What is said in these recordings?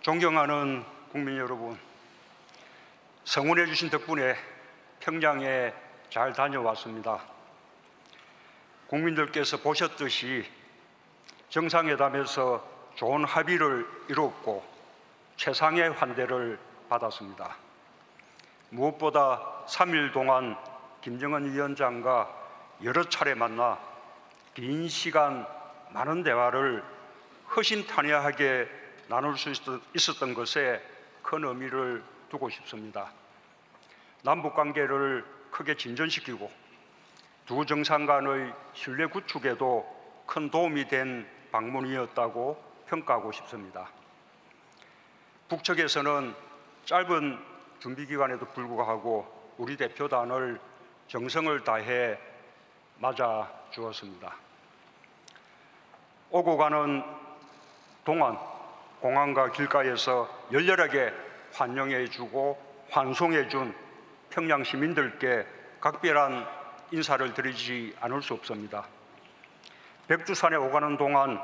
존경하는 국민 여러분, 성원해 주신 덕분에 평양에 잘 다녀왔습니다. 국민들께서 보셨듯이 정상회담에서 좋은 합의를 이뤘고 최상의 환대를 받았습니다. 무엇보다 3일 동안 김정은 위원장과 여러 차례 만나 긴 시간 많은 대화를 허심탄회하게 나눌 수 있었던 것에 큰 의미를 두고 싶습니다. 남북관계를 크게 진전시키고 두 정상 간의 신뢰 구축에도 큰 도움이 된 방문이었다고 평가하고 싶습니다. 북측에서는 짧은 준비 기간에도 불구하고 우리 대표단을 정성을 다해 맞아 주었습니다. 오고 가는 동안 공항과 길가에서 열렬하게 환영해 주고 환송해 준 평양 시민들께 각별한 인사를 드리지 않을 수 없습니다. 백두산에 오가는 동안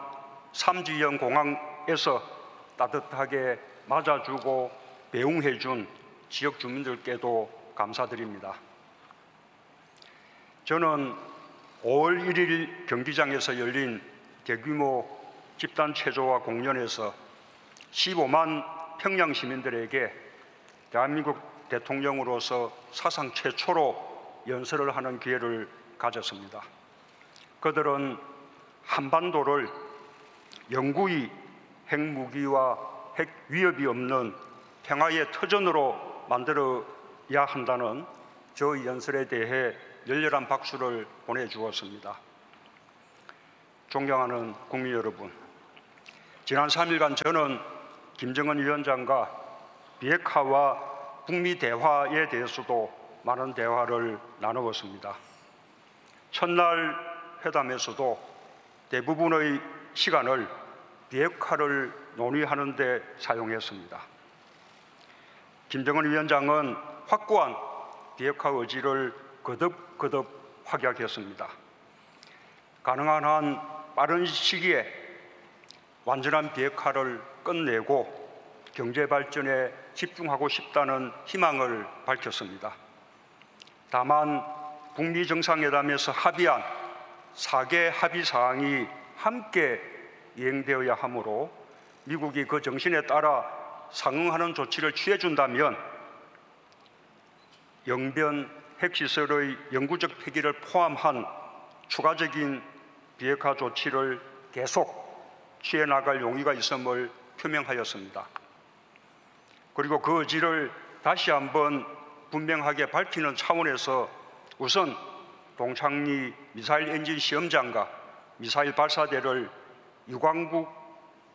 삼지연 공항에서 따뜻하게 맞아주고 배웅해 준 지역 주민들께도 감사드립니다. 저는 5월 1일 경기장에서 열린 대규모 집단 체조와 공연에서 15만 평양 시민들에게 대한민국 대통령으로서 사상 최초로 연설을 하는 기회를 가졌습니다. 그들은 한반도를 영구히 핵무기와 핵 위협이 없는 평화의 터전으로 만들어야 한다는 저 연설에 대해 열렬한 박수를 보내주었습니다. 존경하는 국민 여러분, 지난 3일간 저는 김정은 위원장과 비핵화와 북미 대화에 대해서도 많은 대화를 나누었습니다. 첫날 회담에서도 대부분의 시간을 비핵화를 논의하는 데 사용했습니다. 김정은 위원장은 확고한 비핵화 의지를 거듭 확약했습니다. 가능한 한 빠른 시기에 완전한 비핵화를 끝내고 경제 발전에 집중하고 싶다는 희망을 밝혔습니다. 다만 북미 정상회담에서 합의한 4개 합의 사항이 함께 이행되어야 하므로 미국이 그 정신에 따라 상응하는 조치를 취해준다면 영변 핵시설의 영구적 폐기를 포함한 추가적인 비핵화 조치를 계속 취해나갈 용의가 있음을 표명하였습니다. 그리고 그 의지를 다시 한번 분명하게 밝히는 차원에서 우선 동창리 미사일 엔진 시험장과 미사일 발사대를 유관국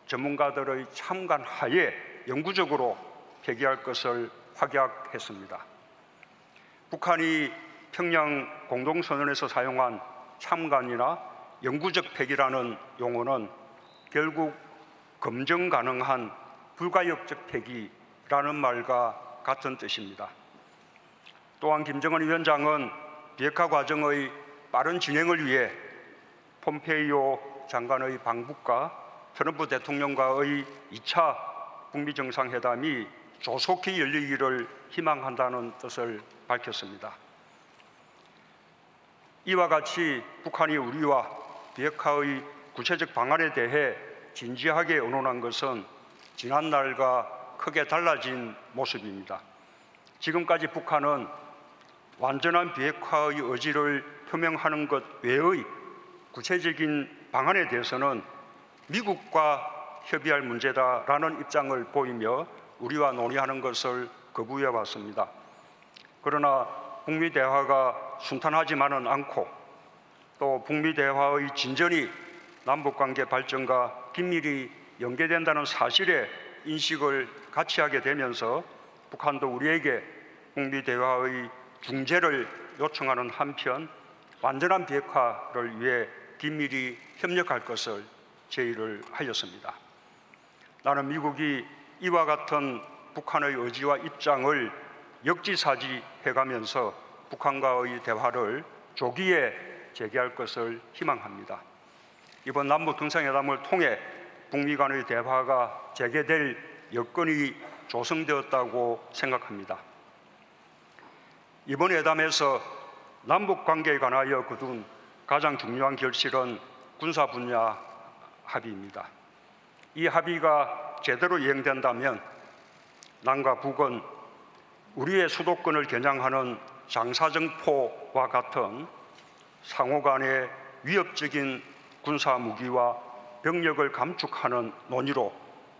전문가들의 참관 하에 영구적으로 폐기할 것을 확약했습니다. 북한이 평양 공동선언에서 사용한 참관이나 영구적 폐기라는 용어는 결국 검증 가능한 불가역적 폐기라는 말과 같은 뜻입니다. 또한 김정은 위원장은 비핵화 과정의 빠른 진행을 위해 폼페이오 장관의 방북과 트럼프 대통령과의 2차 북미 정상회담이 조속히 열리기를 희망한다는 뜻을 밝혔습니다. 이와 같이 북한이 우리와 비핵화의 구체적 방안에 대해 진지하게 의논한 것은 지난날과 크게 달라진 모습입니다. 지금까지 북한은 완전한 비핵화의 의지를 표명하는 것 외의 구체적인 방안에 대해서는 미국과 협의할 문제다라는 입장을 보이며 우리와 논의하는 것을 거부해 왔습니다. 그러나 북미 대화가 순탄하지만은 않고 또 북미 대화의 진전이 남북관계 발전과 긴밀히 연계된다는 사실에 인식을 같이 하게 되면서 북한도 우리에게 북미 대화의 중재를 요청하는 한편 완전한 비핵화를 위해 긴밀히 협력할 것을 제의를 하였습니다. 나는 미국이 이와 같은 북한의 의지와 입장을 역지사지해가면서 북한과의 대화를 조기에 재개할 것을 희망합니다. 이번 남북 정상회담을 통해 북미 간의 대화가 재개될 여건이 조성되었다고 생각합니다. 이번 회담에서 남북 관계에 관하여 거둔 가장 중요한 결실은 군사 분야 합의입니다. 이 합의가 제대로 이행된다면 남과 북은 우리의 수도권을 겨냥하는 장사정포와 같은 상호 간의 위협적인 군사 무기와 병력을 감축하는 논의로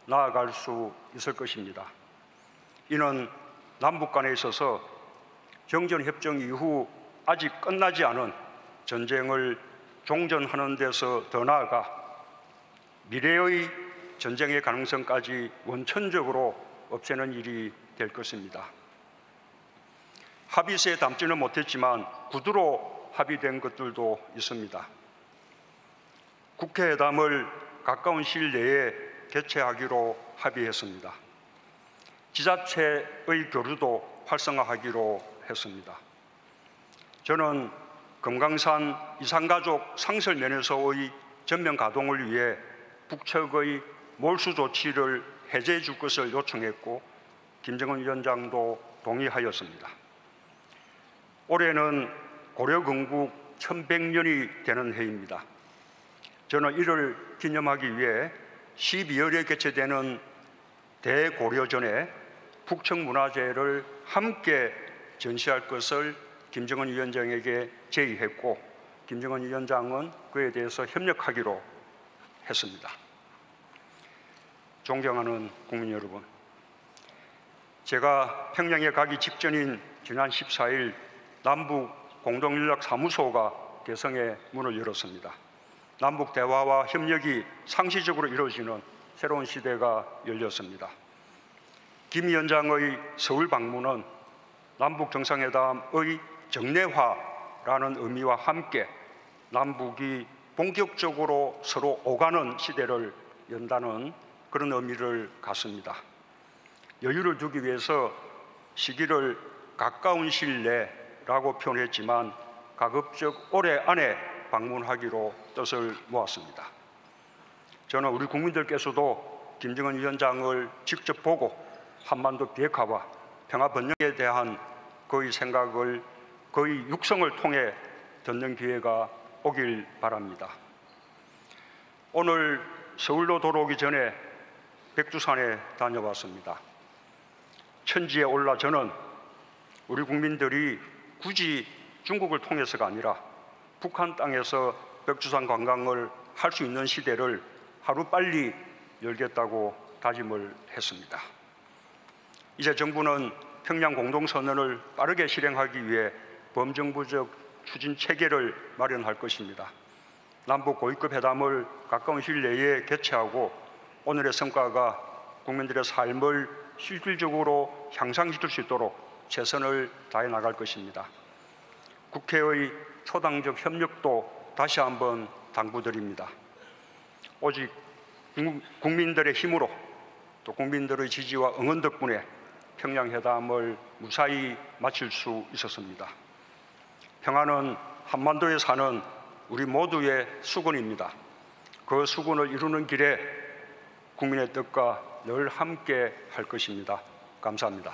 나아갈 수 있을 것입니다. 이는 남북 간에 있어서 정전협정 이후 아직 끝나지 않은 전쟁을 종전하는 데서 더 나아가 미래의 전쟁의 가능성까지 원천적으로 없애는 일이 될 것입니다. 합의서에 담지는 못했지만 구두로 합의된 것들도 있습니다. 국회회담을 가까운 시일 내에 개최하기로 합의했습니다. 지자체의 교류도 활성화하기로 했습니다. 저는 금강산 이산가족 상설 면에서의 전면 가동을 위해 북측의 몰수 조치를 해제해 줄 것을 요청했고 김정은 위원장도 동의하였습니다. 올해는 고려 건국 1100년이 되는 해입니다. 저는 이를 기념하기 위해 12월에 개최되는 대고려전에 북측문화재를 함께 전시할 것을 김정은 위원장에게 제의했고 김정은 위원장은 그에 대해서 협력하기로 했습니다. 존경하는 국민 여러분, 제가 평양에 가기 직전인 지난 14일 남북 공동연락사무소가 개성에 문을 열었습니다. 남북 대화와 협력이 상시적으로 이루어지는 새로운 시대가 열렸습니다. 김 위원장의 서울 방문은 남북 정상회담의 정례화라는 의미와 함께 남북이 본격적으로 서로 오가는 시대를 연다는 그런 의미를 갖습니다. 여유를 두기 위해서 시기를 가까운 시일 내라고 표현했지만 가급적 올해 안에 방문하기로 뜻을 모았습니다. 저는 우리 국민들께서도 김정은 위원장을 직접 보고 한반도 비핵화와 평화 번영에 대한 그의 생각을, 그의 육성을 통해 듣는 기회가 오길 바랍니다. 오늘 서울로 돌아오기 전에 백두산에 다녀왔습니다. 천지에 올라 저는 우리 국민들이 굳이 중국을 통해서가 아니라 북한 땅에서 백두산 관광을 할 수 있는 시대를 하루빨리 열겠다고 다짐을 했습니다. 이제 정부는 평양 공동선언을 빠르게 실행하기 위해 범정부적 추진 체계를 마련할 것입니다. 남북 고위급 회담을 가까운 시일 내에 개최하고 오늘의 성과가 국민들의 삶을 실질적으로 향상시킬 수 있도록 최선을 다해 나갈 것입니다. 국회의 초당적 협력도 다시 한번 당부드립니다. 오직 국민들의 힘으로 또 국민들의 지지와 응원 덕분에 평양회담을 무사히 마칠 수 있었습니다. 평화는 한반도에 사는 우리 모두의 수건입니다. 그 수건을 이루는 길에 국민의 뜻과 늘 함께 할 것입니다. 감사합니다.